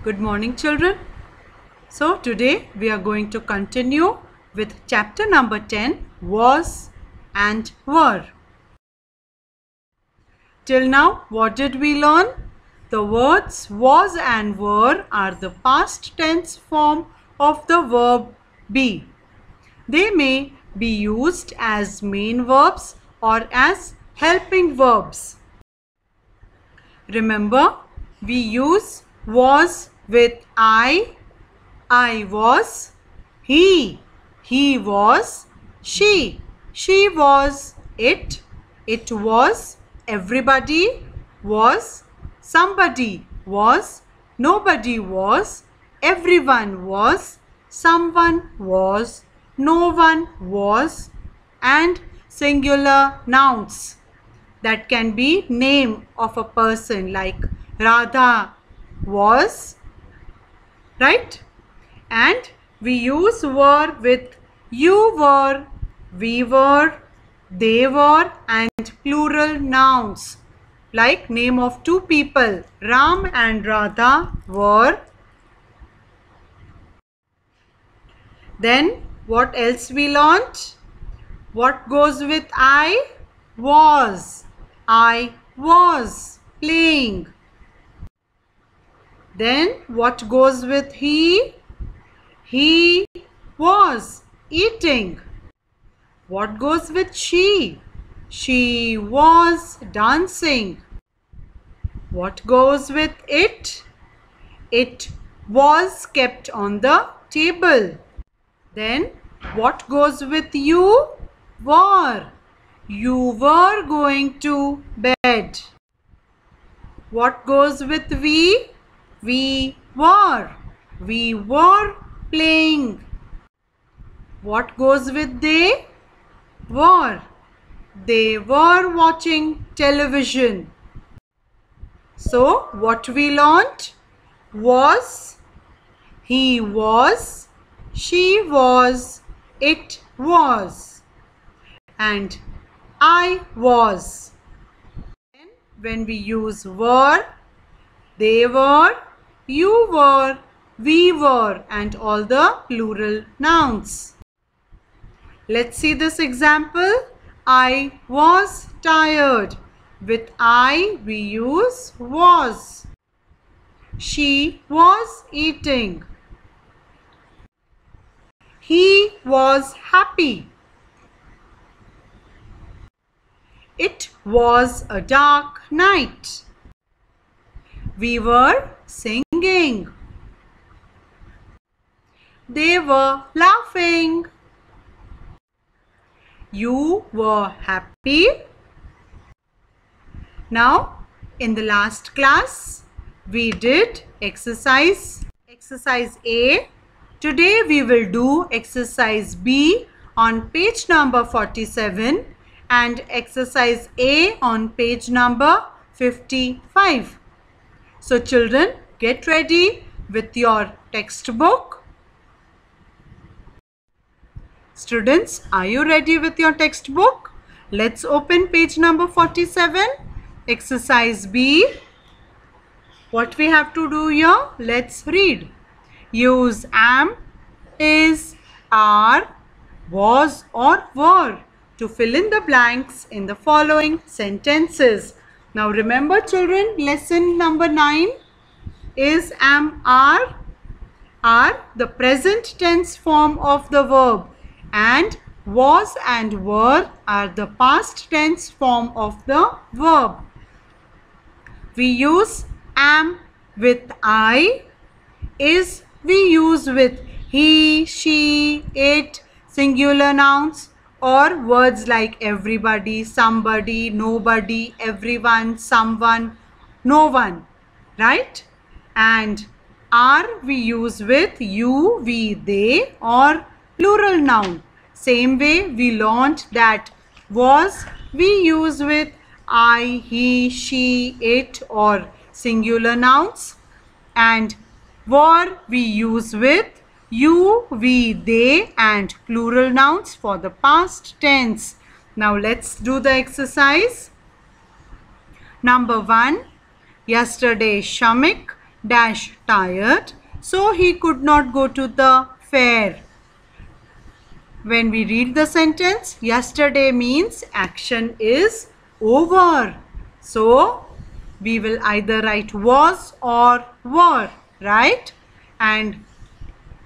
Good morning, children. So today we are going to continue with chapter number 10, was and were. Till now, what did we learn? The words was and were are the past tense form of the verb be. They may be used as main verbs or as helping verbs. Remember, we use was with I was, he was, she was, it was, everybody was, somebody was, nobody was, everyone was, someone was, no one was, and singular nouns that can be name of a person like Radha was, right? And we use were with you were, we were, they were, and plural nouns like name of two people, Ram and Radha were. Then what else we learnt? What goes with I was playing. Then what goes with he was eating. What goes with she was dancing. What goes with it was kept on the table. Then what goes with you were going to bed. What goes with we were playing. What goes with they were watching television. So what we learnt was, he was, she was, it was, and I was. When we use were, they were, you were, we were, and all the plural nouns. Let's see this example. I was tired. With I we use was. She was eating. He was happy. It was a dark night. We were singing. They were laughing. You were happy. Now, in the last class, we did exercise A. Today we will do exercise B on page number 47 and exercise A on page number 55. So children, get ready with your textbook. Students, are you ready with your textbook? Let's open page number 47, exercise B. What we have to do here? Let's read. Use am, is, are, was or were to fill in the blanks in the following sentences. Now remember children, lesson number 9 is, am, are the present tense form of the verb, and was and were are the past tense form of the verb. We use am with I, is we use with he, she, it, singular nouns, or words like everybody, somebody, nobody, everyone, someone, no one, right? And are we use with you, we, they, or plural noun. Same way we learnt that was we use with I, he, she, it, or singular nouns, and were we use with you, we, they, and plural nouns for the past tense. Now let's do the exercise. Number 1. Yesterday Shamik dash tired, so he could not go to the fair. When we read the sentence, yesterday means action is over. So, we will either write was or were, right? And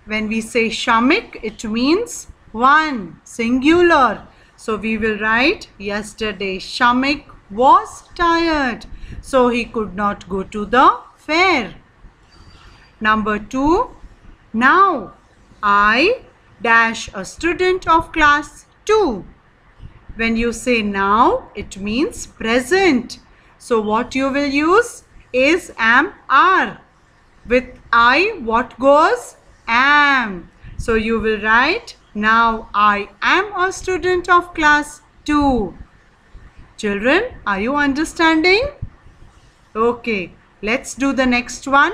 when we say Shamik, it means one, singular. So, we will write yesterday Shamik was tired, so he could not go to the fair. Number 2, now I dash a student of class 2. When you say now, it means present. So what you will use is am, are. With I, what goes? Am. So you will write now I am a student of class 2. Children, are you understanding? Okay, let's do the next one.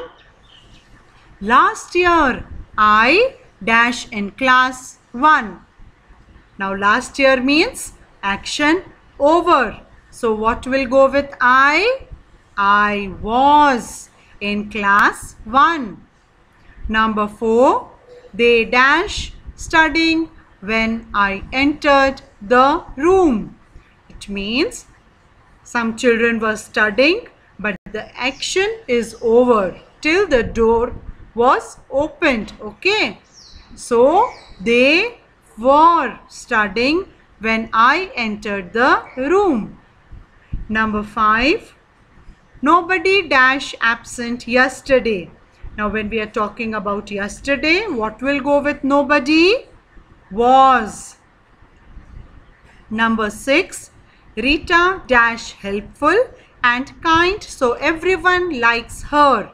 Last year, I dash in class 1. Now last year means action over. So what will go with I? I was in class 1. Number 4, they dash studying when I entered the room. It means some children were studying, but the action is over till the door was opened. Okay. So they were studying when I entered the room. Number 5, nobody dash absent yesterday. Now when we are talking about yesterday, what will go with nobody? Was. Number 6, Rita dash helpful and kind, so everyone likes her.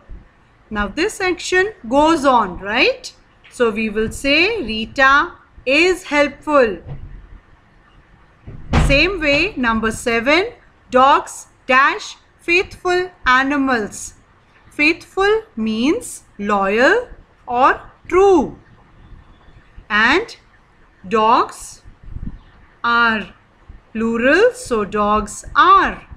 Now this action goes on, right? So we will say Rita is helpful. Same way, number 7, dogs dash faithful animals. Faithful means loyal or true. And dogs are plural, so dogs are.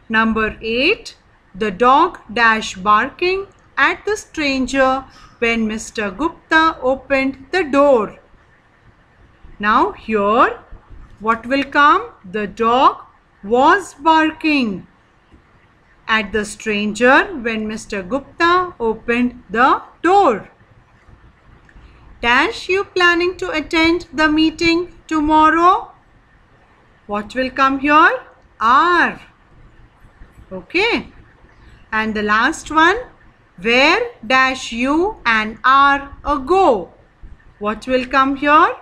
Number 8, the dog dash barking at the stranger when Mr. Gupta opened the door. Now here, what will come? The dog was barking at the stranger when Mr. Gupta opened the door. Dash you planning to attend the meeting tomorrow? What will come here? Are. Okay. And the last one, where dash you and are a go? What will come here?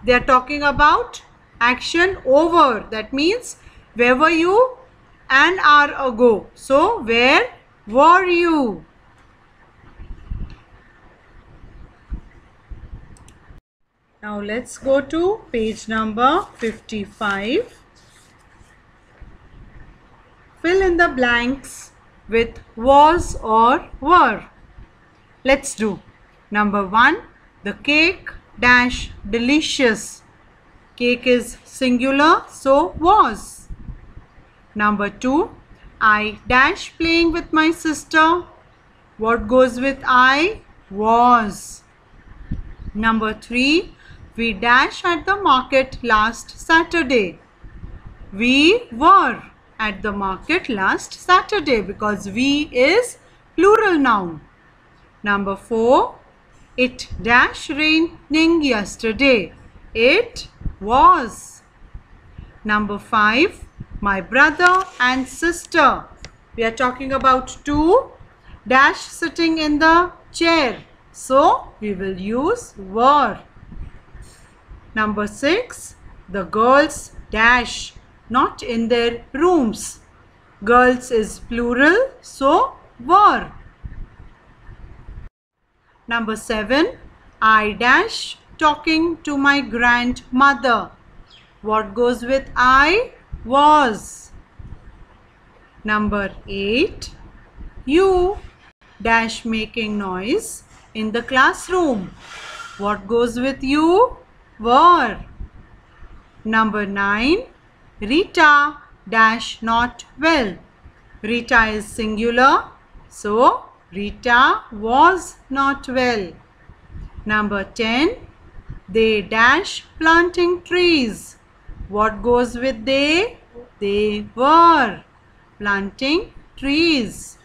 They are talking about action over. That means where were you and are a go. So where were you? Now let's go to page number 55. Fill in the blanks with was or were. Let's do. Number 1, the cake dash delicious. Cake is singular, so was. Number 2, I dash playing with my sister. What goes with I? Was. Number 3, we dash at the market last Saturday. We were at the market last Saturday because we is plural noun. Number 4, it dash raining yesterday. It was. Number 5, my brother and sister. We are talking about two dash sitting in the chair. So we will use were. Number 6, the girls dash not in their rooms. Girls is plural, so were. Number 7, I dash talking to my grandmother. What goes with I? Was. Number 8, you dash making noise in the classroom. What goes with you? Were. Number 9, Rita dash not well. Rita is singular. So, Rita was not well. Number 10. They dash planting trees. What goes with they? They were planting trees.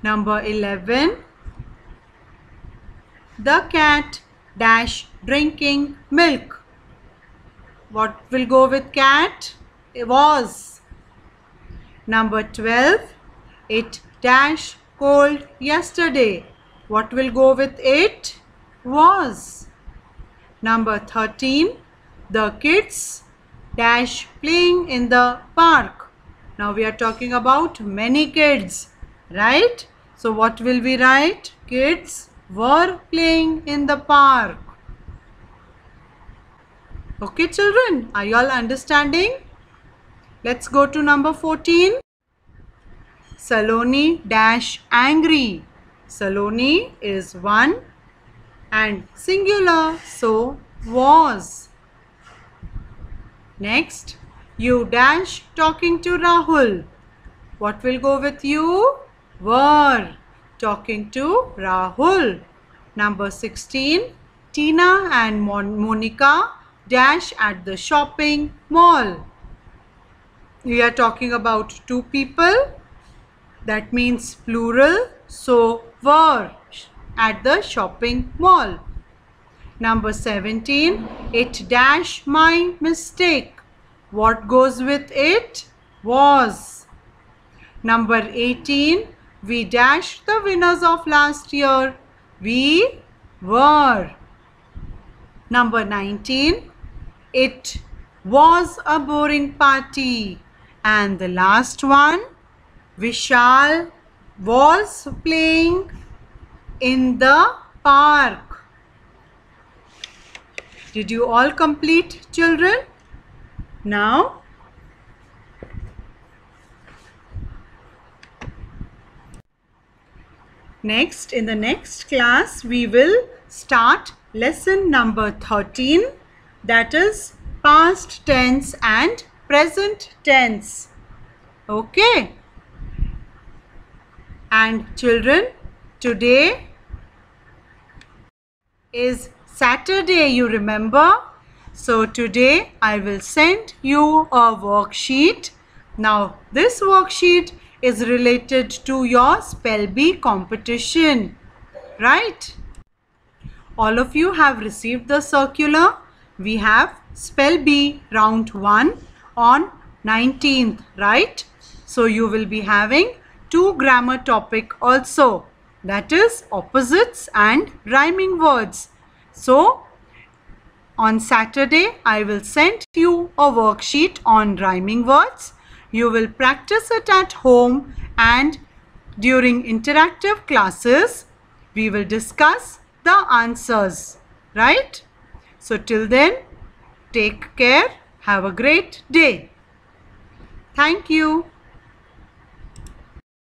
Number 11. The cat dash drinking milk. What will go with cat? It was. Number 12. It dash cold yesterday. What will go with it? Was. Number 13. The kids dash playing in the park. Now we are talking about many kids, right? So what will we write? Kids were playing in the park. Okay children, are you all understanding? Let's go to number 14. Saloni dash angry. Saloni is one and singular, so was. Next, you dash talking to Rahul. What will go with you? Were talking to Rahul. Number 16, Tina and Monica dash at the shopping mall. We are talking about two people. That means plural. So, were at the shopping mall. Number 17, it dash my mistake. What goes with it? Was. Number 18, we dash the winners of last year. We were. Number 19, it was a boring party. And the last one, Vishal was playing in the park. Did you all complete, children? Now, next, in the next class, we will start lesson number 13, that is past tense and present tense. Okay. And children, today is Saturday, you remember? So today I will send you a worksheet. Now this worksheet is related to your Spell Bee competition, right? All of you have received the circular. We have Spell Bee round 1 on 19th, right? So you will be having 2 grammar topic also, that is opposites and rhyming words. So on Saturday I will send you a worksheet on rhyming words. You will practice it at home, and during interactive classes we will discuss the answers, right? So till then, take care. Have a great day. Thank you.